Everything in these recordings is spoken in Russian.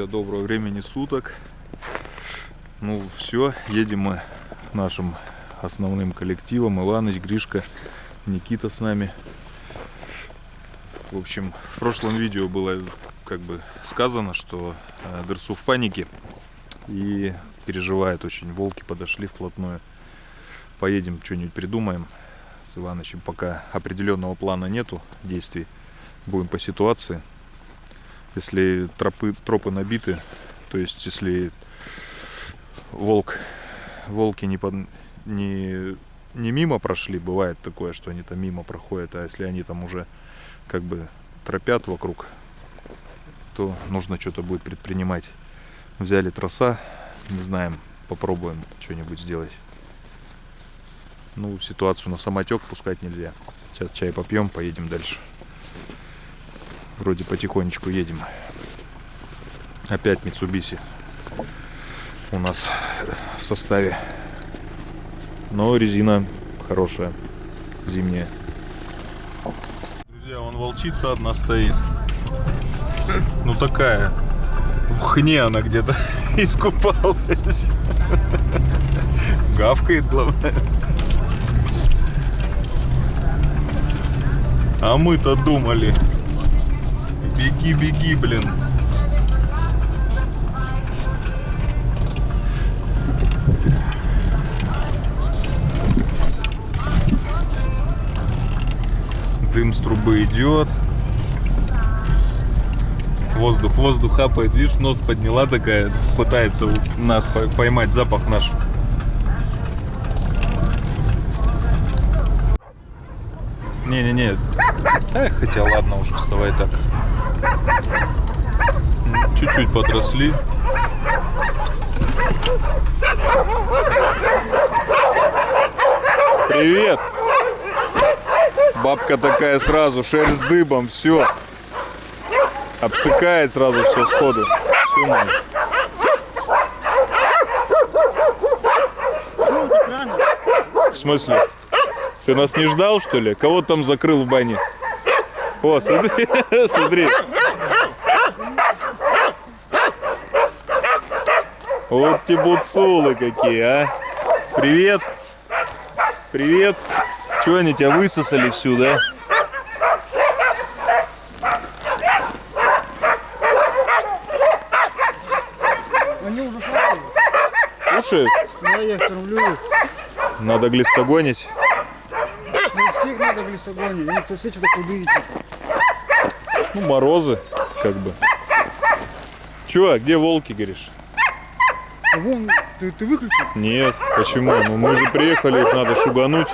доброго времени суток. Ну все, едем мы нашим основным коллективом. Иваныч, Гришка, Никита с нами. В общем, в прошлом видео было как бы сказано, что Дерсу в панике и переживает очень. Волки подошли вплотную. Поедем, что-нибудь придумаем с Иванычем. Пока определенного плана нету действий. Будем по ситуации. Если тропы набиты, то есть если волки не мимо прошли, бывает такое, что они там мимо проходят, а если они там уже как бы тропят вокруг, то нужно что-то будет предпринимать. Взяли троса, не знаем, попробуем что-нибудь сделать. Ну, ситуацию на самотек пускать нельзя. Сейчас чай попьем, поедем дальше. Вроде потихонечку едем. Опять Mitsubishi у нас в составе. Но резина хорошая, зимняя. Друзья, вон волчица одна стоит. Ну такая. В хне она где-то искупалась. Гавкает, главное. А мы-то думали. Беги, беги, блин. Дым с трубы идет. Воздух хапает. Видишь, нос подняла такая. Пытается нас поймать запах наш. Не-не-не. Хотя ладно, уже вставай так. Чуть-чуть подросли. Привет! Бабка такая сразу, шерсть дыбом, все. Обсыкает сразу все сходу. В смысле? Ты нас не ждал, что ли? Кого там закрыл в бане? О, смотри, смотри. Вот те буцулы какие, а. Привет. Привет. Чего они тебя высосали всю, да? Они уже кушают. Кушают? Да, я их кормлю. Надо глистогонить. Ну, всех надо глистогонить. Они все что-то кудырите. Ну, морозы, как бы. Чё, а где волки, говоришь? А вон, ты выключил? Нет, почему? Ну мы же приехали, их надо шугануть.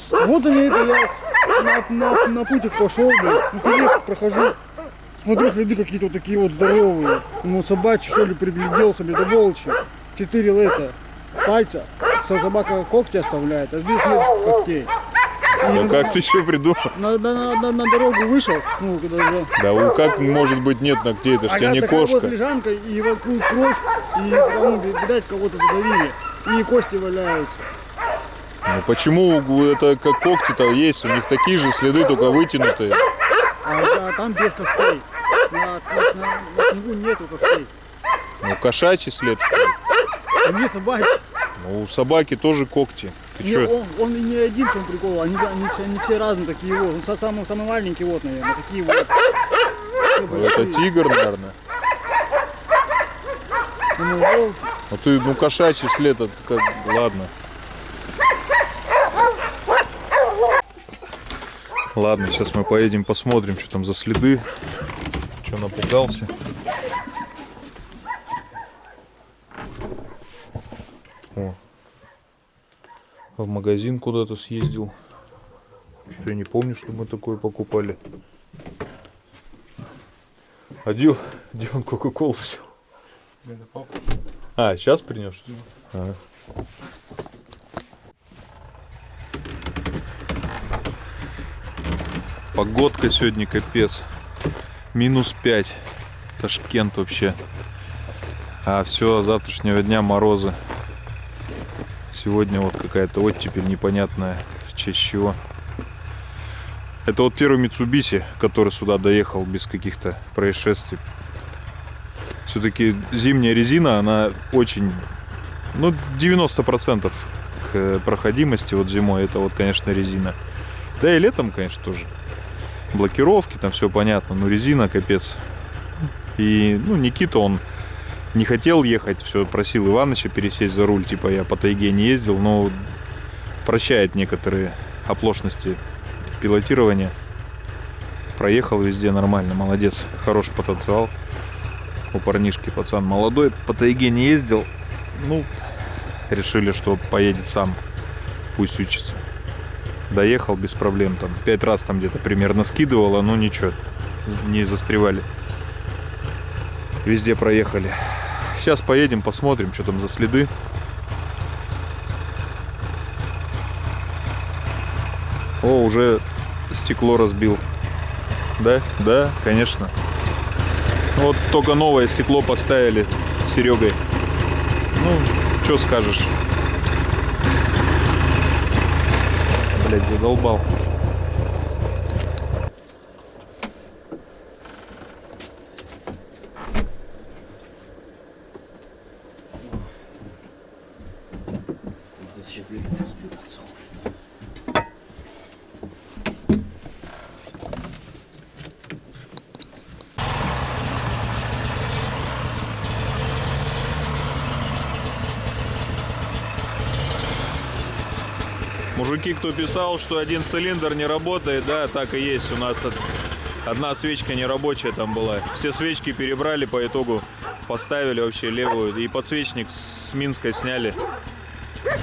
Вот они, это я на путь их пошел, блядь. Ну, перелесок прохожу. Смотрю, следы какие-то вот такие вот здоровые. Ну, собачьи, что ли, пригляделся, блядь, да волчьи. 4 пальца. Собака когти оставляет, а здесь нет когтей. А как ты еще придумал? На дорогу вышел, ну, когда уже... Да, как может быть нет ногтей, это ж тебя не такая кошка. вот лежанка, и вокруг кровь, и, ну, видать, кого-то задавили. И кости валяются. Ну почему это как когти-то есть? У них такие же следы, только вытянутые. А там без когтей. На снегу нету когтей. Ну кошачий след, что ли? Они собачьи. Ну у собаки тоже когти. Ты Не, чё? он и не один, в чем прикол. Они все разные такие вот. Он самый маленький вот, наверное, такие вот. Ну, это тигр, наверное. Ну, волки. Ну ты, ну кошачий след, это как, ладно. Ладно, сейчас мы поедем посмотрим, что там за следы. Что напугался. О. В магазин куда-то съездил. Что я не помню, что мы такое покупали. А где он кока-колу взял? Это папа. А, сейчас принес, что ли? Ага. Погодка сегодня капец. -5. Ташкент вообще. А все, завтрашнего дня морозы. Сегодня вот какая-то оттепель непонятная. В честь чего. Это вот первый Mitsubishi, который сюда доехал без каких-то происшествий. Все-таки зимняя резина, она очень, ну, 90% к проходимости вот зимой, это вот, конечно, резина. Да и летом, конечно, тоже. Блокировки, там все понятно, но резина капец. И, ну, Никита, он не хотел ехать, все просил Иваныча пересесть за руль, типа я по тайге не ездил, но прощает некоторые оплошности пилотирования. Проехал везде нормально, молодец, хороший потенциал у парнишки, пацан молодой, по тайге не ездил, ну, решили, что поедет сам, пусть учится. Доехал без проблем, там 5 раз там где-то примерно скидывало, но ничего, не застревали. Везде проехали. Сейчас поедем, посмотрим, что там за следы. О, уже стекло разбил. Да? Да, конечно. Вот только новое стекло поставили с Серегой. Ну, что скажешь? Блять, задолбал. Мужики, кто писал, что один цилиндр не работает, да, так и есть. У нас одна свечка нерабочая там была. Все свечки перебрали, по итогу поставили вообще левую. И подсвечник с Минска сняли.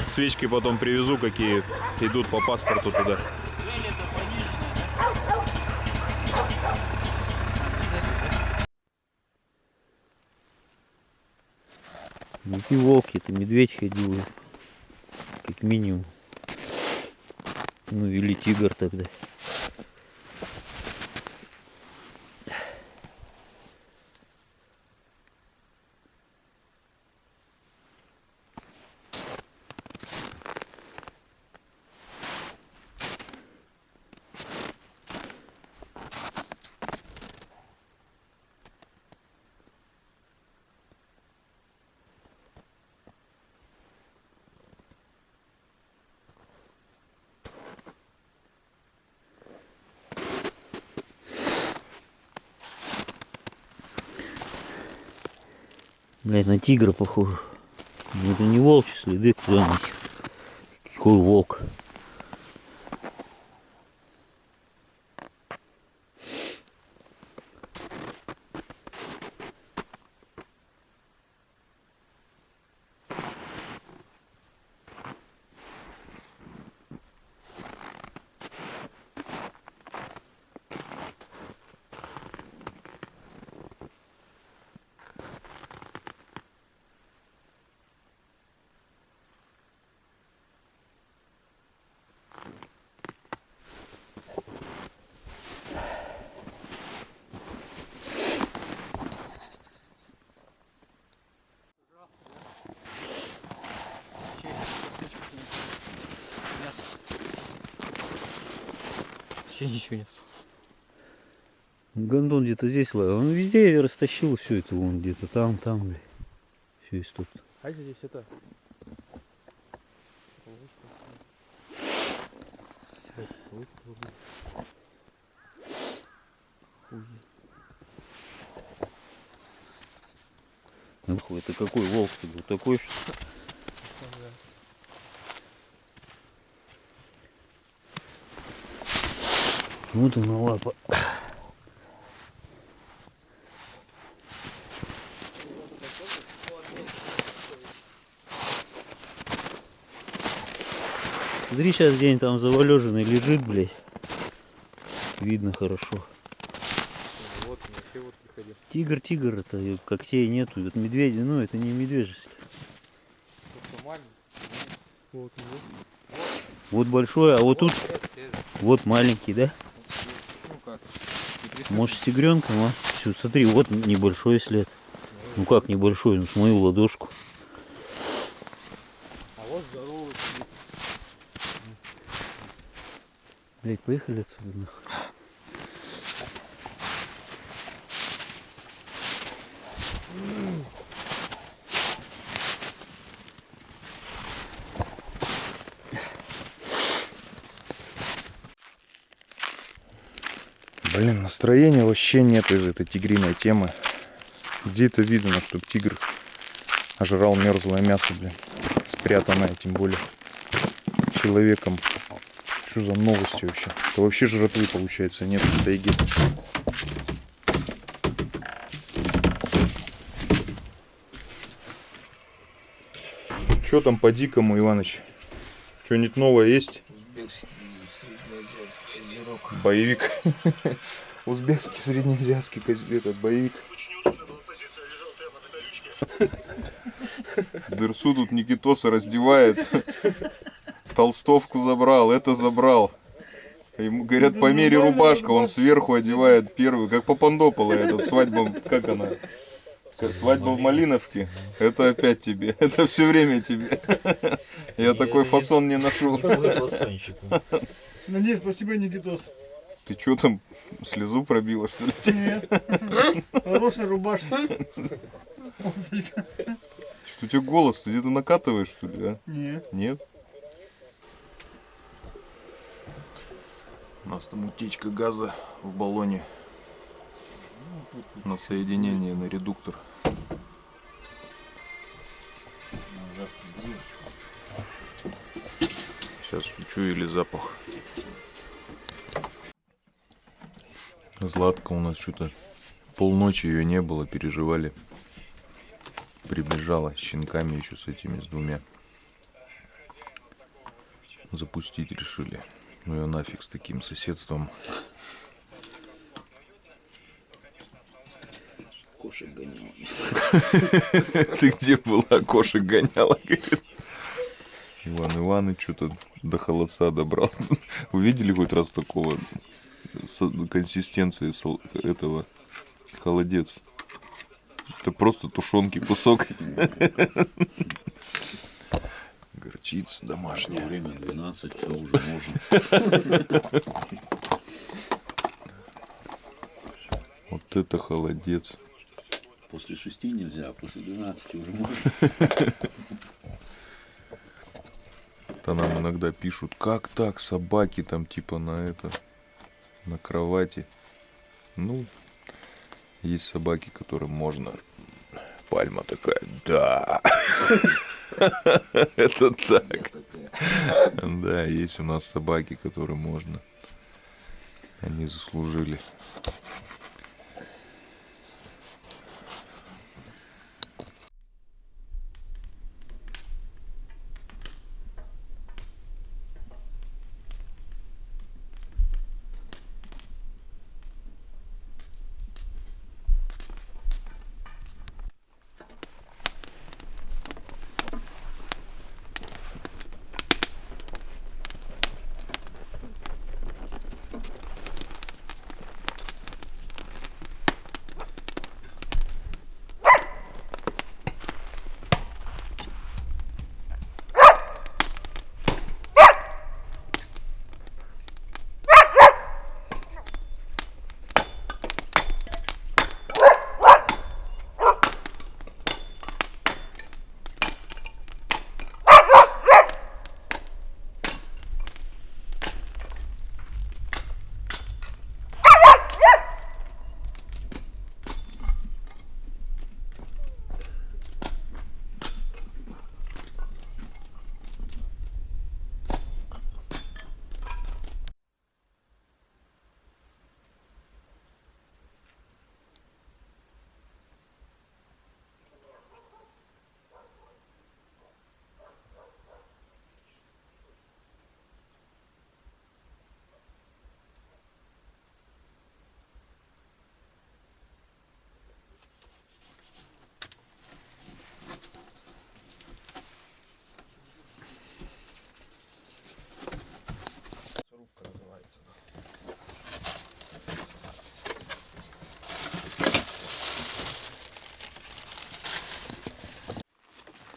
Свечки потом привезу, какие идут по паспорту туда. Какие волки, это медведь ходил, как минимум. Ну или тигр тогда. Блять, на тигра похоже. Но это не волчьи следы, куда-нибудь. Какой волк. Вообще ничего нет. Гондон где-то здесь ловил. Он везде растащил все это, вон где-то там, блядь. Все из тут. А здесь это? Нахуй, это какой волк ты был? Такой что? Вот она лапа. Смотри, сейчас где-нибудь там завалеженный лежит, блядь. Видно хорошо. Вот, вообще вот приходил. Тигр, это когтей нету. Это медведи, ну это не медвежий. Вот, Вот большой, а вот тут свежий. вот маленький, да? Ну как? Может, с тигренком, а? Всё, смотри, вот небольшой след. Ну как небольшой, ну с мою ладошку. А вот здоровый. Блять, поехали отсюда нахуй. Блин, настроения вообще нет из этой тигриной темы. Где это видно, чтобы тигр ожрал мерзлое мясо, блин, спрятанное, тем более человеком. Что за новости вообще? Это вообще жратвы, получается, нет в тайге. Что там по дикому, Иваныч? Что-нибудь новое есть? Узбекский среднеазиатский козерог. Боевик. Узбекский среднеазиатский этот боевик. Дерсу тут Никитоса раздевает. Толстовку забрал, это забрал. Ему говорят, помери рубашка, он сверху одевает первый, как Папандопола, этот свадьба, как она? Свадьба в Малиновке. Это опять тебе. Это все время тебе. Я такой фасон не ношу. Надеюсь, спасибо, Никитос. Ты что там, слезу пробила, что ли? Нет. Хорошая рубашка. Что у тебя голос? Ты где-то накатываешь, что ли, а? Нет. Нет? У нас там утечка газа в баллоне на соединение, на редуктор. Сейчас учуяли запах. Златка у нас что-то полночи ее не было, переживали. Прибежала с щенками еще с этими, с двумя. Запустить решили. Ну ее нафиг с таким соседством. Кошек гонял. Ты где была? Кошек гоняла, говорит. Иван Иванович что-то до холодца добрал. Увидели хоть раз такого консистенции этого холодец? Это просто тушенки кусок. Горчица домашняя. Время 12, все уже можно. Вот это холодец. После 6 нельзя, а после 12 уже можно. Это нам иногда пишут, как так, собаки там типа на кровати. Ну, есть собаки, которым можно. Пальма такая, да. Это так. Да, есть у нас собаки, которым можно. Они заслужили.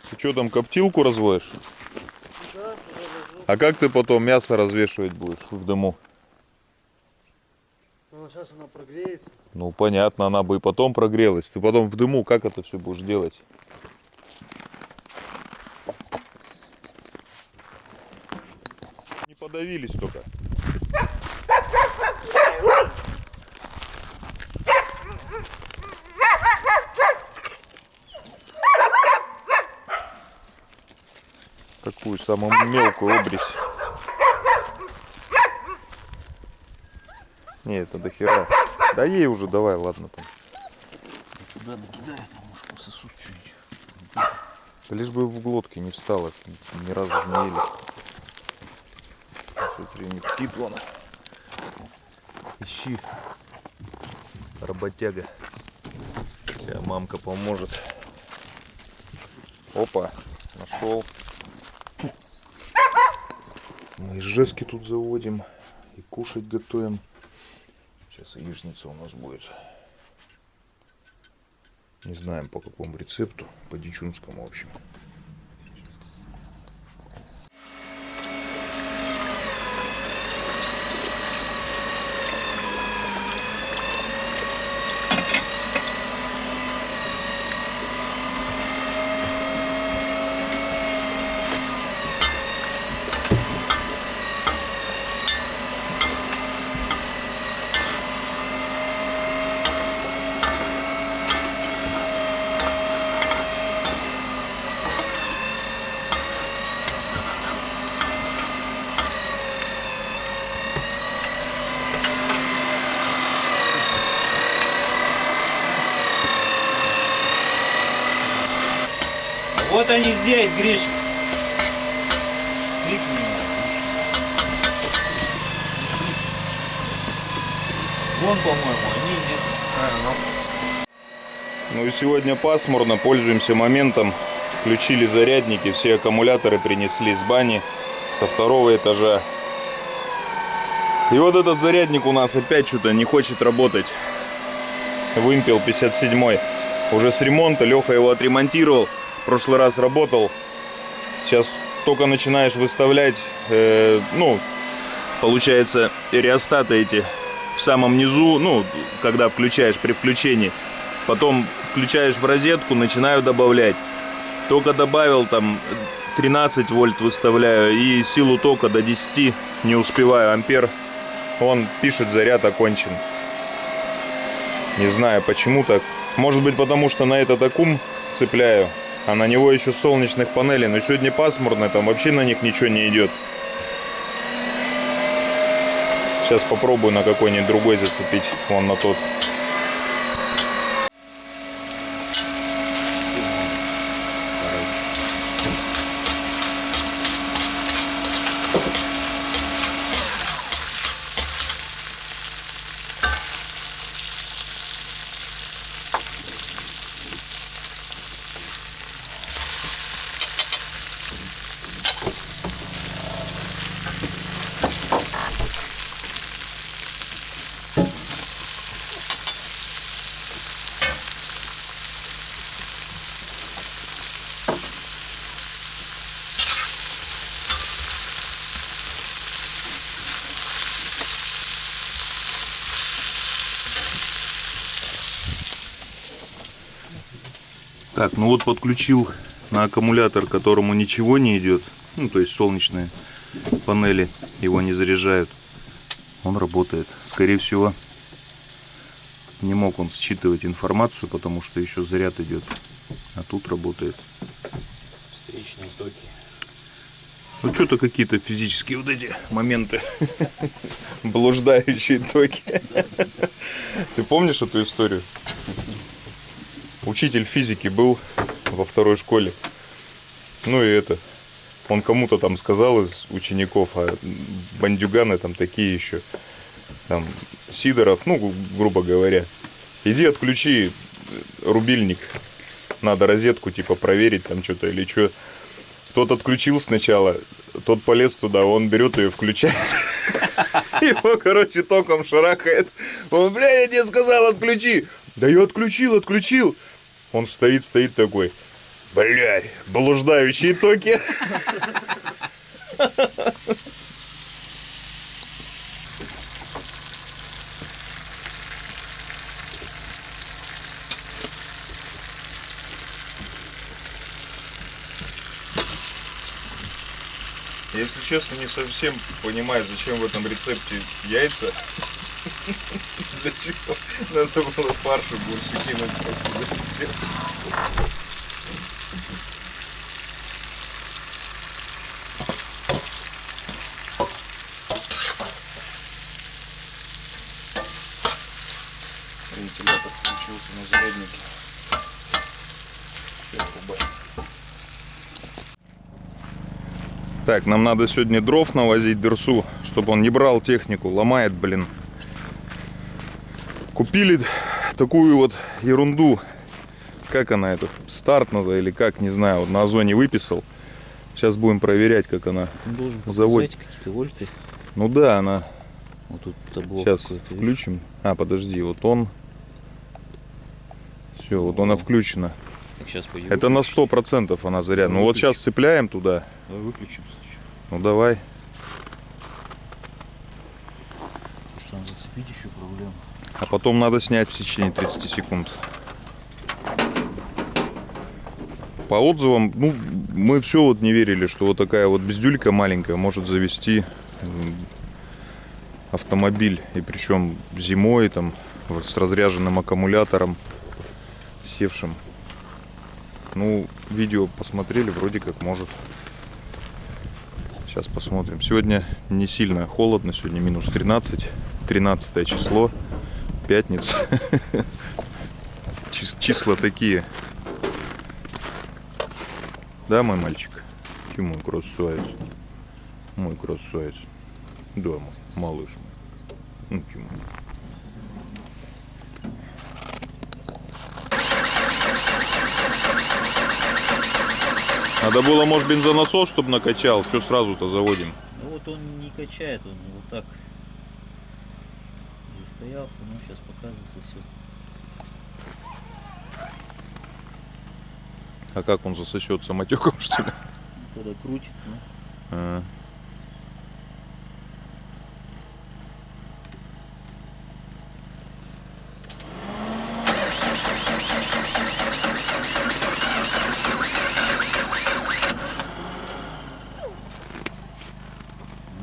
Ты что там, коптилку разводишь? Да, А как ты потом мясо развешивать будешь в дому? сейчас она прогреется. Ну понятно, она бы и потом прогрелась. Ты потом в дыму как это все будешь делать? Не подавились только. Какую самую мелкую обрезь. Не, это до хера. Да ей уже давай, ладно там. Туда накидаю, там может пососут чуть-чуть. Да лишь бы в глотке не встала. Ни разу же не ели. Смотри, не птит вон. Ищи. Работяга. Сейчас мамка поможет. Опа, нашел. Мы и жески тут заводим. И кушать готовим. Сейчас яичница у нас будет. Не знаем по какому рецепту. По дичунскому, в общем. Вот они здесь, Гриш. Крикни. Вон, по-моему, они нет. Ну и сегодня пасмурно, пользуемся моментом. Включили зарядники, все аккумуляторы принесли с бани, со второго этажа. И вот этот зарядник у нас опять что-то не хочет работать. Вымпел 57-й. Уже с ремонта, Леха его отремонтировал. В прошлый раз работал. Сейчас только начинаешь выставлять, ну, получается, реостаты эти в самом низу, ну, когда включаешь при включении. Потом включаешь в розетку, начинаю добавлять. Только добавил там 13 вольт выставляю и силу тока до 10 не успеваю, ампер. Он пишет, заряд окончен. Не знаю почему так. Может быть потому что на этот аккум цепляю, а на него еще солнечных панелей. Но сегодня пасмурно, там вообще на них ничего не идет. Сейчас попробую на какой-нибудь другой зацепить, вон на тот. Так, ну вот подключил на аккумулятор, которому ничего не идет. Ну, то есть солнечные панели его не заряжают. Он работает. Скорее всего, не мог он считывать информацию, потому что еще заряд идет. А тут работает. Встречные токи. Ну, что-то какие-то физические вот эти моменты. Блуждающие токи. Ты помнишь эту историю? Учитель физики был во второй школе. Ну и это. Он кому-то там сказал из учеников, а бандюганы там такие еще. Там Сидоров, ну, грубо говоря. Иди отключи рубильник. Надо розетку типа проверить там что-то или что. Тот отключил сначала, тот полез туда, он берет ее, включает. Его, короче, током шарахает. Он, бля, я тебе сказал, отключи. Да я отключил. Он стоит такой. Блядь, блуждающие токи. Если честно, не совсем понимаю, зачем в этом рецепте яйца. Для чего надо было фарш и больше кинуть просто за рецепт. Вентилятор включился на заряднике. Сейчас убавим. Так, нам надо сегодня дров навозить Дерсу, чтобы он не брал технику, ломает, блин. Купили такую вот ерунду. Как она это? Старт надо или как, не знаю. Вот на Озоне выписал. Сейчас будем проверять, как она Он должен заводит. показать какие-то вольты. Ну да, она. Вот тут табло Сейчас какое-то, видишь? включим. А, подожди, вот он. Все, вот она включена. Так, сейчас пойдем. Это на 100% она заряд. Ну вот сейчас цепляем туда. Давай выключим сначала. Ну давай. Потому что там зацепить еще проблема. А потом надо снять в течение 30 секунд. По отзывам, ну, мы все вот не верили, что вот такая вот бездюлька маленькая может завести автомобиль. И причем зимой, там, вот с разряженным аккумулятором, севшим. Ну, видео посмотрели, вроде как может. Сейчас посмотрим. Сегодня не сильно холодно, сегодня минус 13. 13 число, пятница. Числа такие. Да, мой мальчик? Ты мой красавец. Мой красавец. Да, мой малыш. Ну, ты мой. Надо было, может, бензонасос, чтобы накачал. Что сразу-то заводим? Ну вот он не качает, он вот так застоялся, но сейчас пока засосет. А как он засосет самотеком, что ли? Тогда крутит, ну. А.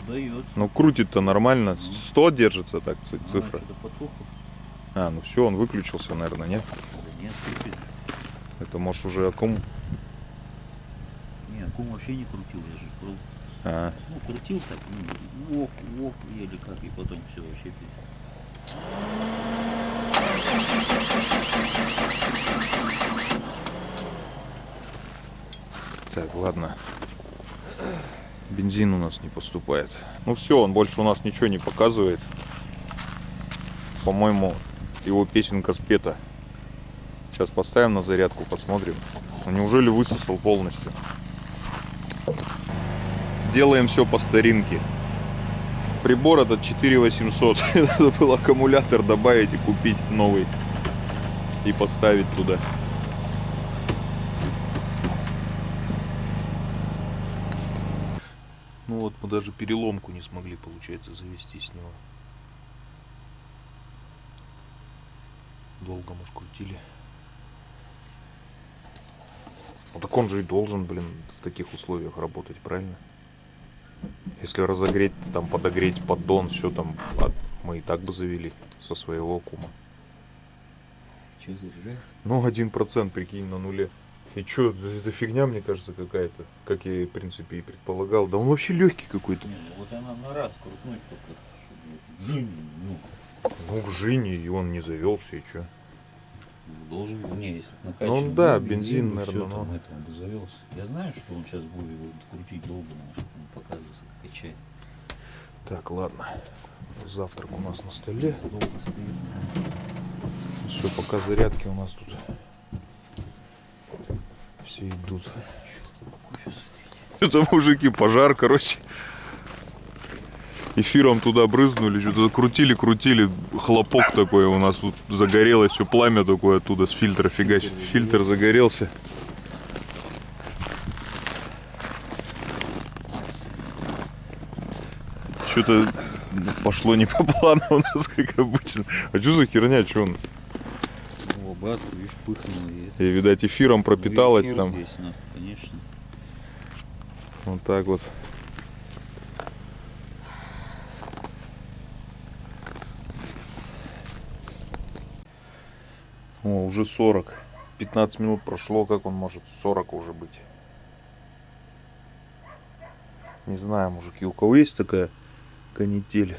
Дает. Ну крутит-то нормально. 100 держится так цифра. Что-то потухло. А, ну все, он выключился, наверное, нет? Да нет, крутит. Это может уже аккум. Не, аккум вообще не крутил, я же крутил. А, Ну, крутил так, ну, ох, еле как, и потом все вообще перестал. так, ладно. Бензин у нас не поступает. Ну все, он больше у нас ничего не показывает. По-моему, его песенка спета. Сейчас поставим на зарядку, посмотрим. Ну, неужели высосал полностью? Делаем все по старинке. Прибор этот 4800. Надо было аккумулятор добавить и купить новый. И поставить туда. Ну вот мы даже переломку не смогли, получается, завести с него. Долго, может, крутили. Ну так он же и должен, блин, в таких условиях работать, правильно? Если разогреть, там подогреть поддон, все там, мы и так бы завели со своего аккума. Че зажигается? Ну, 1%, прикинь, на нуле. И чё, это фигня, мне кажется, какая-то, как я, в принципе, и предполагал. Да он вообще легкий какой-то. Не, ну вот она на раз крутнуть только, чтобы жим, ну, Ну, в Жине, и он не завелся, и чё? должен был, не, если бы накачан Ну, он, да, был, бензин, бы, наверное, всё, но- там, это, он бы завелся. Я знаю, что он сейчас будет его крутить долго, но чтобы он показывался, как качает. Так, ладно. Завтрак у нас на столе. Долго стоит. Все, пока зарядки у нас тут все идут. Это мужики, пожар, короче. Эфиром туда брызнули, что-то крутили, хлопок такой у нас тут загорелось, все пламя такое оттуда с фильтра фигачит. Фильтр загорелся. Что-то пошло не по плану у нас, как обычно. А что за херня, что он? О, бат, видишь, пыхнуло. И, видать, эфиром пропиталось Эфир там. Здесь, конечно. Вот так вот. О, уже 40. 15 минут прошло, как он может 40 уже быть? Не знаю, мужики, у кого есть такая канитель?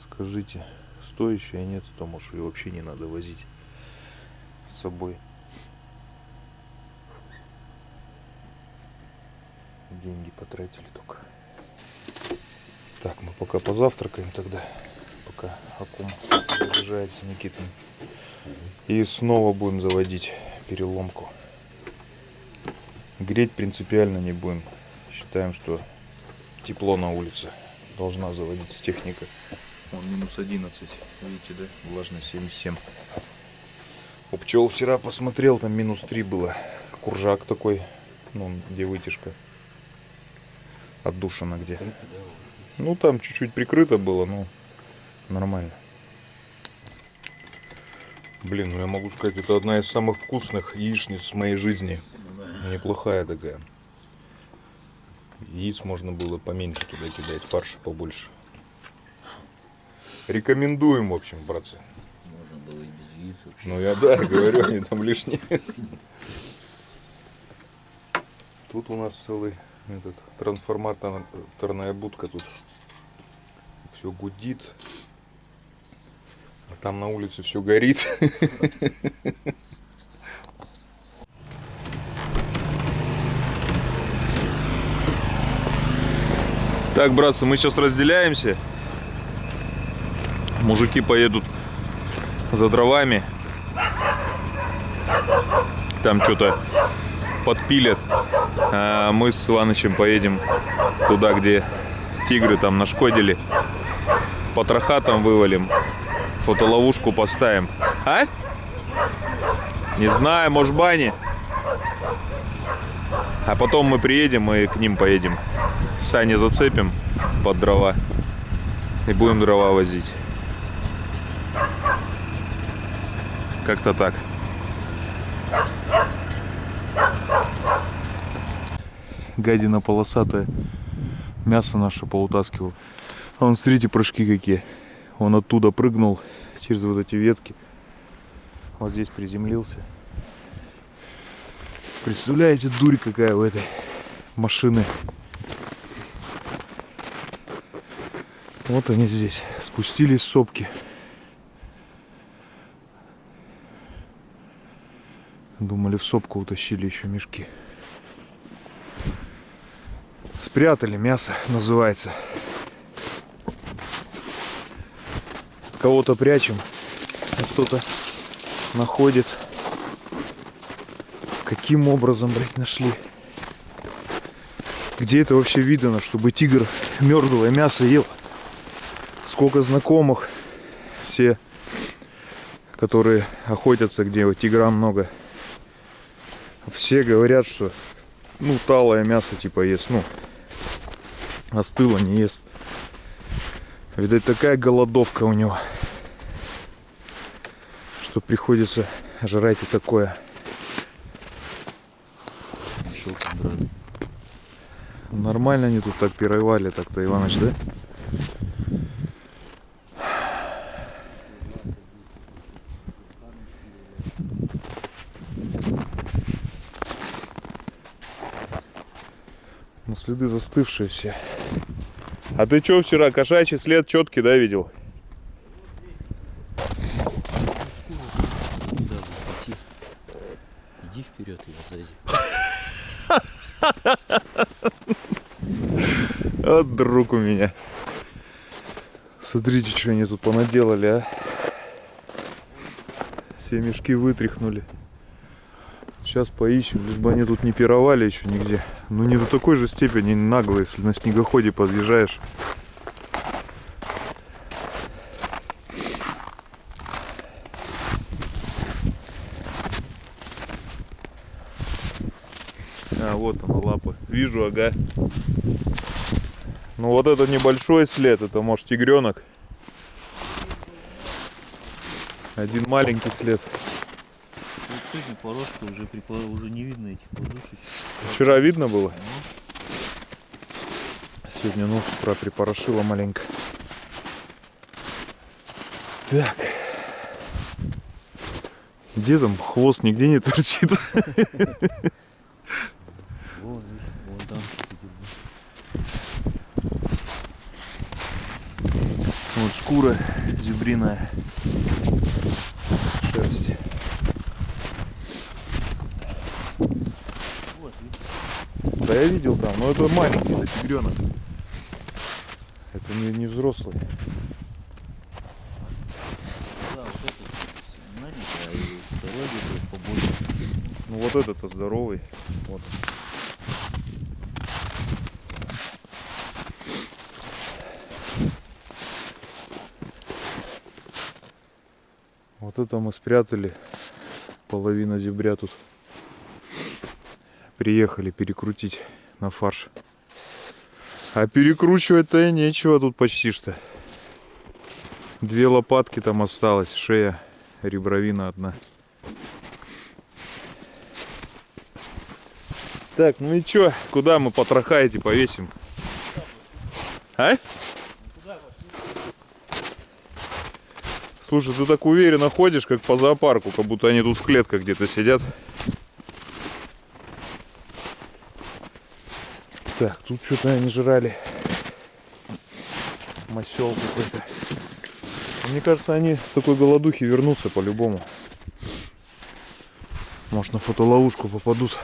Скажите, стоящая, нет, то может ее вообще не надо возить с собой. Деньги потратили только. Так, мы пока позавтракаем тогда, пока Акум заряжается, Никитин. И снова будем заводить переломку. Греть принципиально не будем. Считаем, что тепло на улице. Должна заводиться техника. Вон минус 11. Видите, да? Влажность 77. У пчел вчера посмотрел, там минус 3 было. Куржак такой. Ну, где вытяжка. Отдушина где. Ну, там чуть-чуть прикрыто было, но нормально. Блин, ну я могу сказать, это одна из самых вкусных яичниц в моей жизни. Неплохая такая. Яиц можно было поменьше туда кидать, фарша побольше. Рекомендуем, в общем, братцы. Можно было и без яиц вообще. Ну я да, говорю, они там лишние. Тут у нас целый этот трансформаторная будка, тут все гудит. А там на улице все горит. Так, братцы, мы сейчас разделяемся. Мужики поедут за дровами. Там что-то подпилят. А мы с Иванычем поедем туда, где тигры там нашкодили. Потроха там вывалим. Фотоловушку поставим. А? Не знаю, может, бани. А потом мы приедем и к ним поедем. Сани зацепим под дрова и будем дрова возить. Как-то так. Гадина полосатая. Мясо наше поутаскивал. А вон, смотрите, прыжки какие. Он оттуда прыгнул через вот эти ветки. Вот здесь приземлился. Представляете, дурь какая у этой машины. Вот они здесь спустились с сопки. Думали, в сопку утащили еще мешки. Спрятали, мясо называется. Кого-то прячем, а кто-то находит. Каким образом, блядь, нашли? Где это вообще видно, чтобы тигр мертвое мясо ел? Сколько знакомых, все, которые охотятся, где вот тигра много, все говорят, что ну талое мясо типа ест, ну остыло не ест. Видать, такая голодовка у него, что приходится жрать и такое. Нормально они тут так пировали, так-то, Иваныч, да? Ну, следы застывшие все. А ты что вчера, кошачий след четкий, да, видел? Иди вперед, я сзади. Вот друг у меня. Смотрите, что они тут понаделали, а. Все мешки вытряхнули. Сейчас поищем, лишь бы они тут не пировали еще нигде. Ну не до такой же степени нагло, если на снегоходе подъезжаешь. А, вот она, лапы. Вижу, ага. Ну вот это небольшой след, это может тигренок. Один маленький след. Вот сегодня порожка уже не видно этих подушек. Вчера видно было? Сегодня, ну, с утра припорошило маленько. Так. Где там хвост нигде не торчит? Вон там что-то. Вот шкура зебриная. Шерсть. Да я видел там, но это маленький, это тигренок. Это не взрослый. Да, вот этот маленький, а и второй где-то побольше. Ну вот этот-то здоровый. Вот. Вот это мы спрятали. Половина зебря тут. Приехали перекрутить на фарш. А перекручивать-то и нечего тут почти что. 2 лопатки там осталось, шея, ребровина одна. Так, ну и чё, куда мы потроха эти повесим? А? Слушай, ты так уверенно ходишь, как по зоопарку, как будто они тут в клетках где-то сидят. Так, тут что-то они жрали. Масел какой-то. Мне кажется, они с такой голодухи вернутся по-любому. Может, на фотоловушку попадут.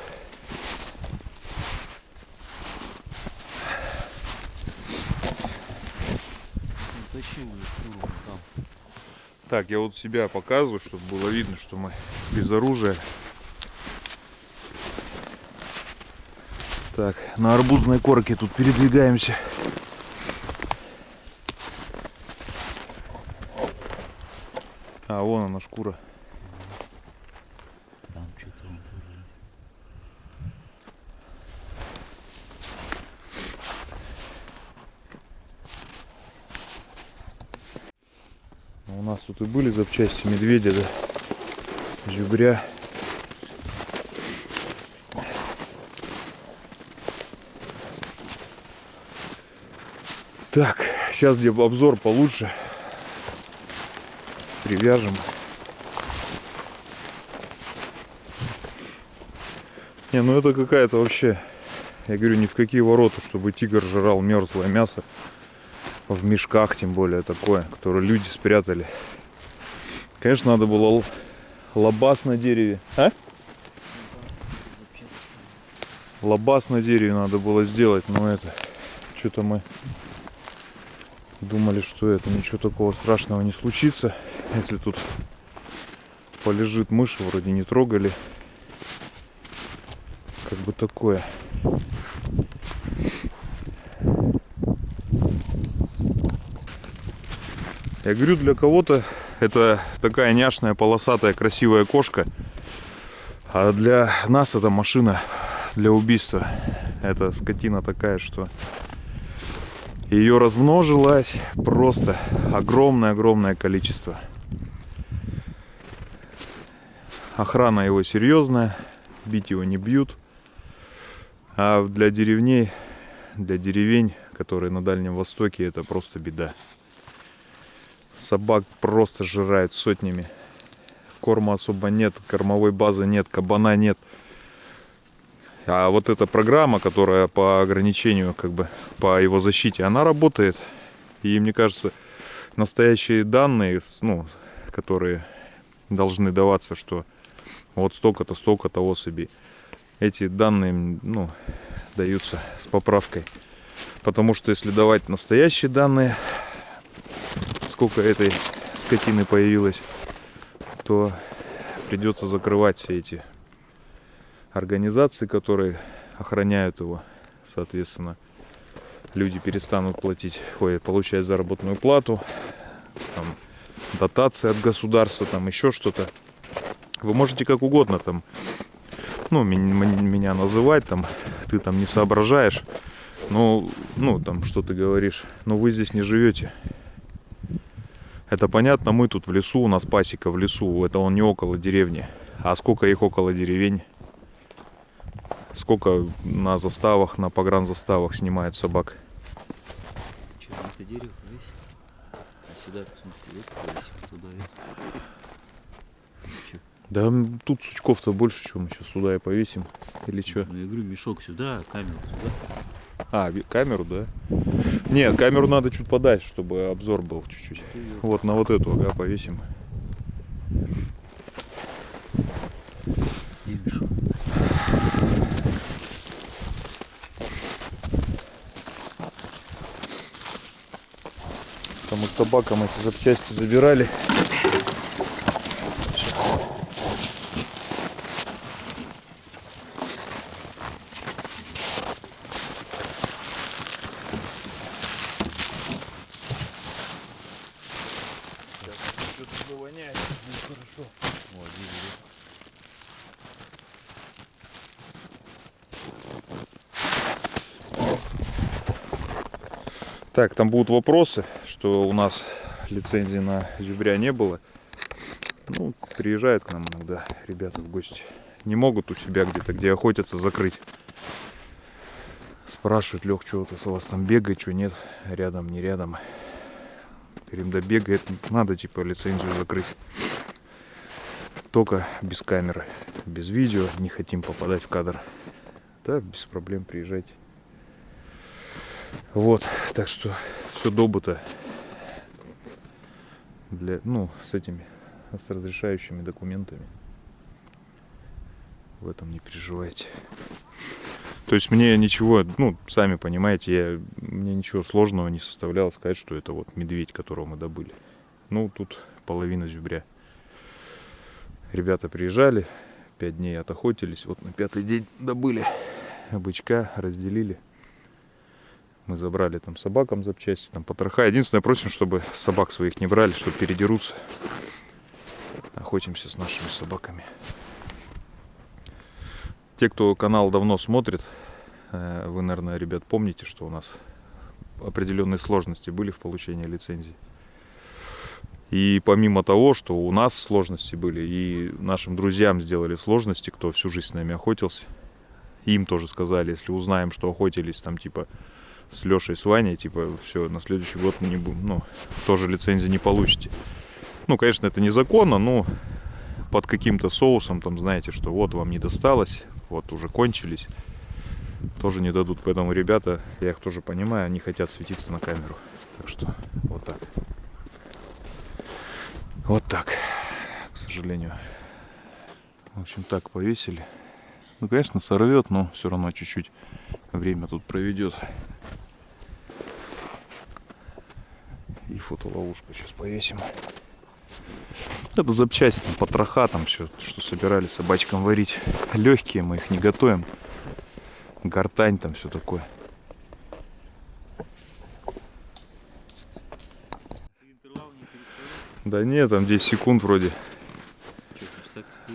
Так, я вот себя показываю, чтобы было видно, что мы без оружия. Так, на арбузной корке тут передвигаемся. А, вон она шкура. Там что-то он тоже. У нас тут и были запчасти медведя, да, зюбря. Так, сейчас где обзор получше. Привяжем. Не, ну это какая-то вообще, я говорю, ни в какие ворота, чтобы тигр жрал мерзлое мясо. В мешках, тем более такое, которое люди спрятали. Конечно, надо было лабаз на дереве. А? Лабаз на дереве надо было сделать, но это... Что-то мы думали, что это ничего такого страшного не случится. Если тут полежит мышь, вроде не трогали. Как бы такое. Я говорю, для кого-то это такая няшная, полосатая, красивая кошка. А для нас это машина для убийства. Это скотина такая, что ее размножилось просто огромное количество. Охрана его серьезная, бить его не бьют. А для деревней, для деревень, которые на Дальнем Востоке, это просто беда. Собак просто жирают сотнями. Корма особо нет, кормовой базы нет, кабана нет. А вот эта программа, которая по ограничению, как бы по его защите, она работает. И мне кажется, настоящие данные, ну, которые должны даваться, что вот столько-то особей. Эти данные, ну, даются с поправкой. Потому что если давать настоящие данные, сколько этой скотины появилось, то придется закрывать все эти организации, которые охраняют его. Соответственно, люди перестанут получать заработную плату, там, дотации от государства, там еще что-то. Вы можете как угодно там, ну, меня называть, там, ты там не соображаешь, ну, там, что ты говоришь, но вы здесь не живете. Это понятно, мы тут в лесу, у нас пасека в лесу, это он не около деревни. А сколько их около деревень? Сколько на заставах, на погранзаставах снимают собак? Что, на это дерево повесить? А сюда, посмотри, вот повесим туда. Что? Да тут сучков-то больше, чем мы сейчас сюда и повесим. Или что? Ну, я говорю, мешок сюда, камеру сюда. А, камеру, да? Нет, камеру надо чуть подальше, чтобы обзор был чуть-чуть. Вот на вот эту, ага, повесим. И мешок. Там мы с собакам эти запчасти забирали. Так, там будут вопросы, что у нас лицензии на зюбря не было. Ну, приезжают к нам иногда ребята в гости. Не могут у себя где-то, где охотятся, закрыть. Спрашивают: Лех, что вот у вас там бегает, что нет, рядом, не рядом. Говорим: да бегает, надо типа лицензию закрыть. Только без камеры, без видео, не хотим попадать в кадр. Да, без проблем, приезжайте. Вот, так что все добыто для, ну, с разрешающими документами. В этом не переживайте. То есть мне ничего, ну, сами понимаете, мне ничего сложного не составляло сказать, что это вот медведь, которого мы добыли. Ну, тут половина зюбря. Ребята приезжали, 5 дней отохотились, вот на 5-й день добыли бычка, разделили. Мы забрали там собакам запчасти, там потроха. Единственное, просим, чтобы собак своих не брали, чтобы передерутся. Охотимся с нашими собаками. Те, кто канал давно смотрит, вы, наверное, ребят, помните, что у нас определенные сложности были в получении лицензии. И помимо того, что у нас сложности были, и нашим друзьям сделали сложности, кто всю жизнь с нами охотился. Им тоже сказали, если узнаем, что охотились там типа с Лешей, с Ваней, типа, все, на следующий год мы не будем, ну, тоже лицензии не получите. Ну, конечно, это незаконно, но под каким-то соусом, там, знаете, что вот вам не досталось, вот уже кончились, тоже не дадут. Поэтому ребята, я их тоже понимаю, они хотят светиться на камеру. Так что вот так. Вот так, к сожалению. В общем, так повесили. Ну, конечно, сорвет, но все равно чуть-чуть время тут проведет. И фотоловушку сейчас повесим. Это запчасти, там, потроха, там все, что собирали собачкам варить. Легкие, мы их не готовим. Гортань, там все такое. Да нет, там 10 секунд вроде.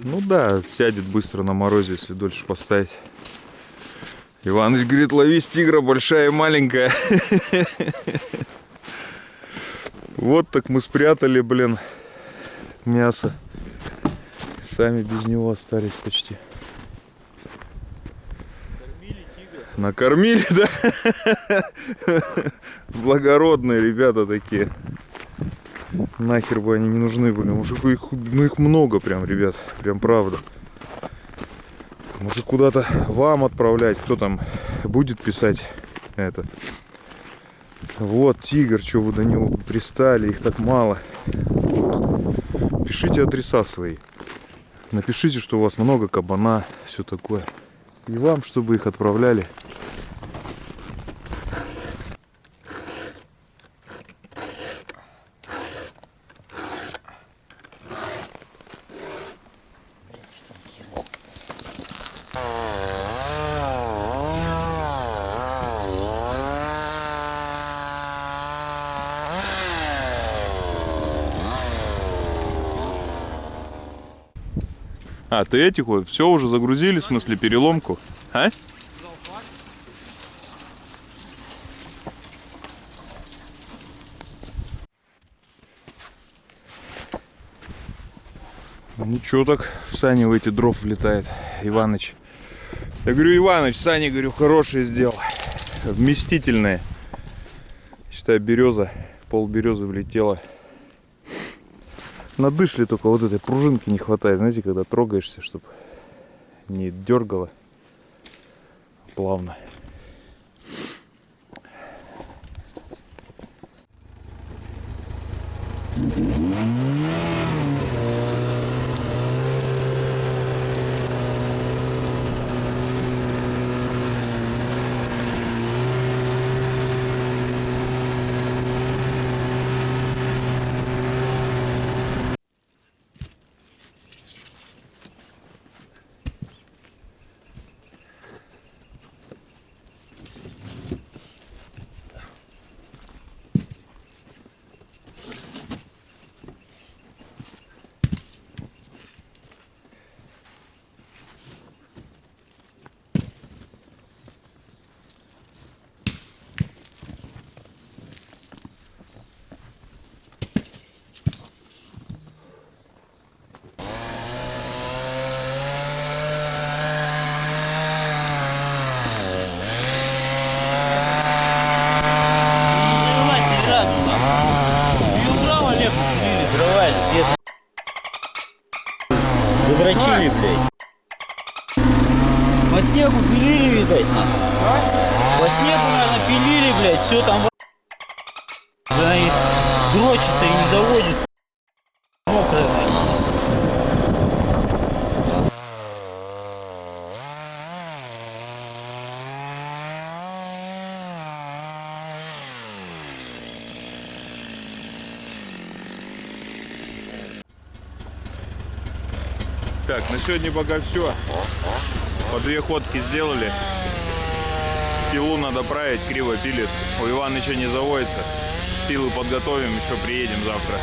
Ну да, сядет быстро на морозе, если дольше поставить. Иваныч говорит: ловись тигра, большая и маленькая. Вот так мы спрятали, блин, мясо. Сами без него остались почти. Накормили, да? Благородные ребята такие. Нахер бы они не нужны были. Может, их много прям, ребят. Прям правда. Может, куда-то вам отправлять. Кто там будет писать это? Вот тигр, что вы до него пристали, их так мало. Вот. Пишите адреса свои. Напишите, что у вас много кабана, все такое. И вам, чтобы их отправляли. А, ты этих вот все уже загрузили, в смысле переломку? А? Ну чё так в сани в эти дров влетает Иваныч? Я говорю: Иваныч, сани, говорю, хорошие сделал. Вместительные. Считай, береза, пол березы влетела. На дышле только вот этой пружинки не хватает, знаете, когда трогаешься, чтобы не дергало плавно. Задрочили, блядь. По снегу пилили, видать, нахуй. По снегу, наверное, пилили, блядь, все там да, и дрочится и не заводится. Мокрая, блядь. Так, на сегодня пока все. По 2 ходки сделали. Пилу надо править, криво пилит. У Ивана еще не заводится. Пилы подготовим, еще приедем завтра.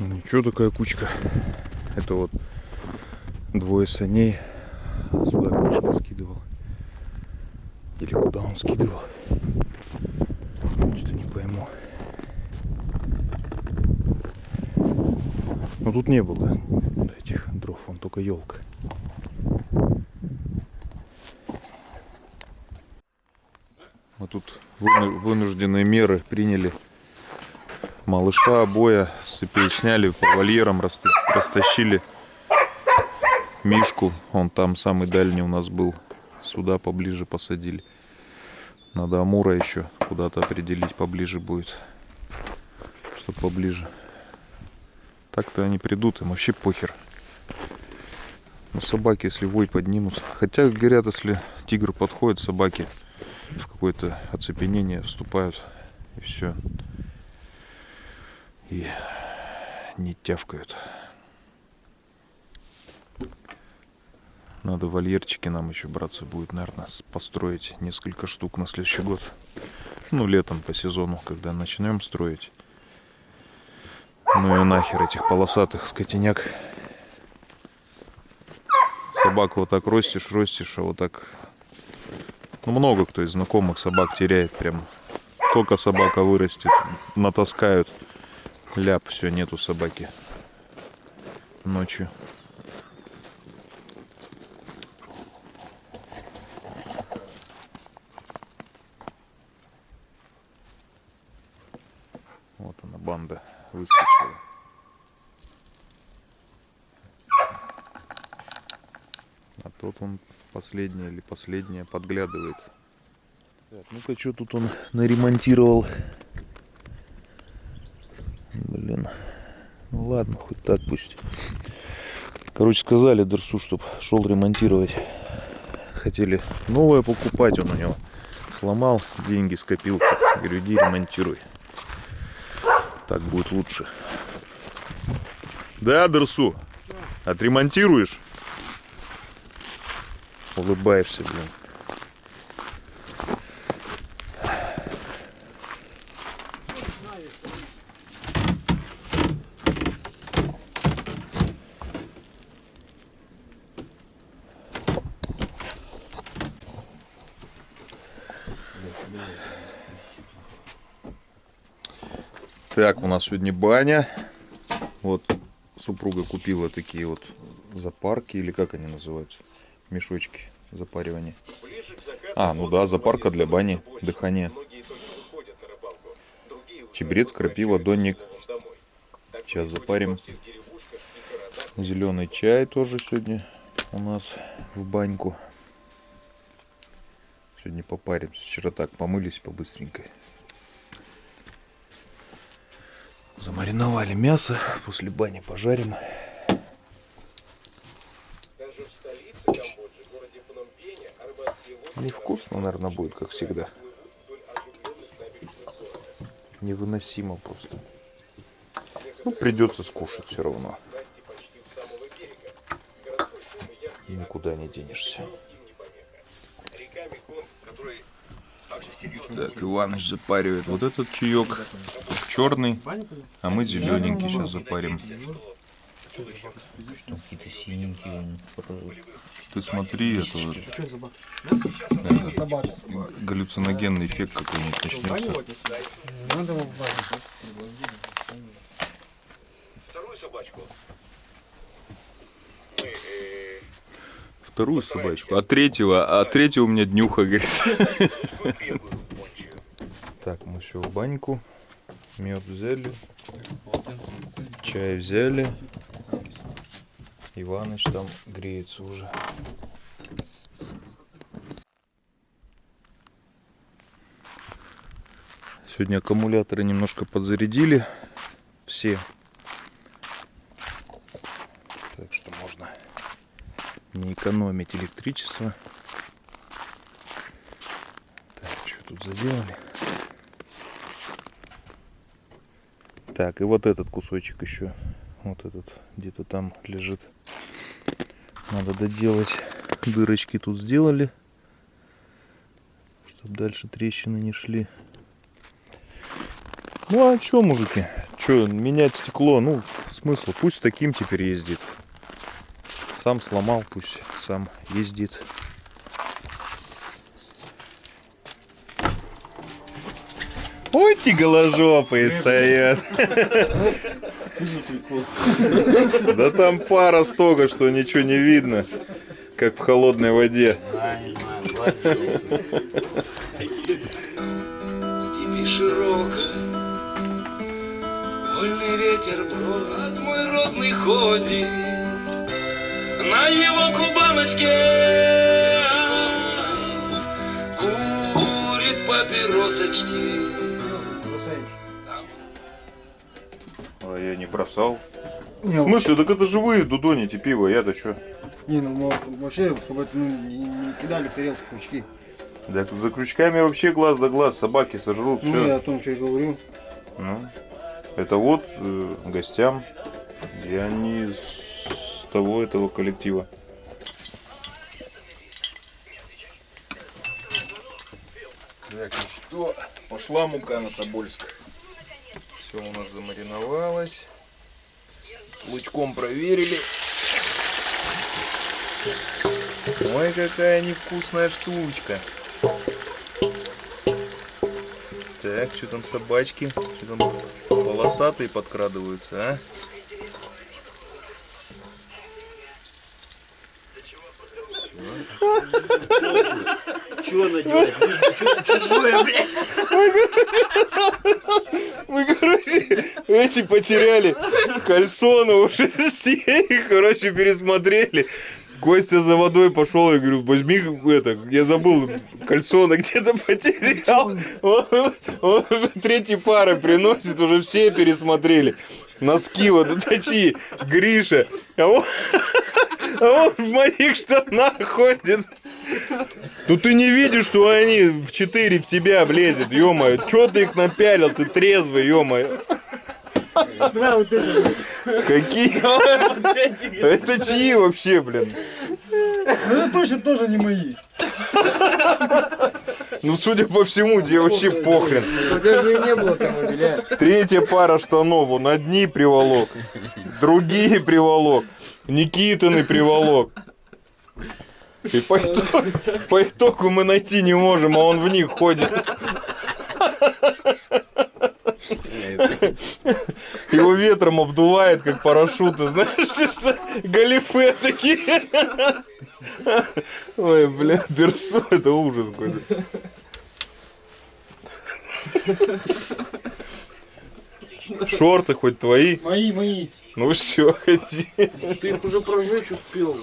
Ничего, такая кучка. Это вот 2 саней. Сюда Гришка скидывал. Или куда он скидывал. Что-то не пойму. Но тут не было этих дров, вон только елка. Мы тут вынужденные меры приняли. Малыша, обоя с цепей сняли, по вольерам растащили. Мишку, он там самый дальний у нас был. Сюда поближе посадили. Надо Амура еще куда-то определить поближе будет. Чтобы поближе. Так-то они придут, им вообще похер. Но собаки, если вой поднимут. Хотя, говорят, если тигр подходит, собаки в какое-то оцепенение вступают. И все. И не тявкают. Надо вольерчики нам еще, братцы, будет, наверное, построить несколько штук на следующий год. Ну, летом по сезону, когда начнем строить. Ну и нахер этих полосатых скотиняк. Собаку вот так ростишь, а вот так... Ну, много кто из знакомых собак теряет прям. Только собака вырастет, натаскают. Ляп, все, нету собаки ночью. Вот она, банда, выскочила. А тот он последняя подглядывает. Так, ну-ка, что тут он наремонтировал? Блин. Ну ладно, хоть так пусть. Короче, сказали Дерсу, чтоб шел ремонтировать. Хотели новое покупать, он у него сломал, деньги скопил. Говорю, иди ремонтируй. Так будет лучше. Да, Дерсу? Отремонтируешь? Улыбаешься, блин. Так, у нас сегодня баня. Вот супруга купила такие вот запарки, или как они называются? Мешочки запаривания. А, ну да, запарка для бани, дыхания. Чебрец, крапива, донник. Сейчас запарим. Зеленый чай тоже сегодня у нас в баньку. Сегодня попаримся. Вчера так помылись по-быстренькой. Замариновали мясо. После бани пожарим. Невкусно, наверное, будет, как всегда. Невыносимо просто. Ну, придется скушать все равно. Никуда не денешься. Так, Иваныч запаривает вот этот чаек. Черный, а мы зелененький сейчас запарим. Какие-то синенькие. Ты смотри, это вот, галлюциногенный эффект какой-нибудь начнется. Вторую собачку. А третьего у меня днюха, говорит. Так, мы все в баньку. Мед взяли. Чай взяли. Иваныч там греется уже. Сегодня аккумуляторы немножко подзарядили. Все. Так что можно не экономить электричество. Так, что тут заделали? Так, и вот этот кусочек еще. Вот этот где-то там лежит. Надо доделать. Дырочки тут сделали, чтобы дальше трещины не шли. Ну а чё, мужики? Чё, менять стекло? Ну, смысл? Пусть таким теперь ездит. Сам сломал, пусть сам ездит. Ой, эти голожопые стоят. Да там пара столько, что ничего не видно, как в холодной воде. Степи широко, вольный ветер брод, мой родный ходит на его кубаночке, курит папиросочки. А я не бросал. Не, В смысле, так это же вы дудоните пиво, я-то чё? Не, ну может вообще, чтобы это не кидали в тарелку крючки. Да за крючками вообще глаз да глаз, собаки сожрут, Ну я все. о том, что я говорю. Ну, это вот гостям, я не с того этого коллектива. Так, ну что, пошла мука на Тобольск. Все у нас замариновалось. Лучком проверили. Ой, какая невкусная штучка. Так, что там собачки? Что там полосатые подкрадываются, а? Чего она делает? Чужое, блядь. Мы, короче, эти потеряли кальсоны уже все, их, короче, пересмотрели. Костя за водой пошел, я говорю, возьми это, я забыл, кальсоны где-то потерял. Он третьей пары приносит, уже все пересмотрели. Носки вот, уточи, Гриша. А он в моих штанах ходит. Ну ты не видишь, что они в 4 в тебя влезет, ё-моё. Чё ты их напялил, ты трезвый, ё-моё. Да, вот это. Какие? Это чьи вообще, блин? Ну это точно тоже не мои. Ну, судя по всему, тебе вообще похрен. У тебя же и не было там, блядь. Третья пара штанов, вон одни приволок, другие приволок, Никитины приволок. И по итогу мы найти не можем, а он в них ходит. Его ветром обдувает, как парашюты, знаешь, чисто галифе такие. Ой, бля, Дерсу, это ужас какой-то. Шорты хоть твои? Мои. Ну все, ходи. Ты их уже прожечь успел.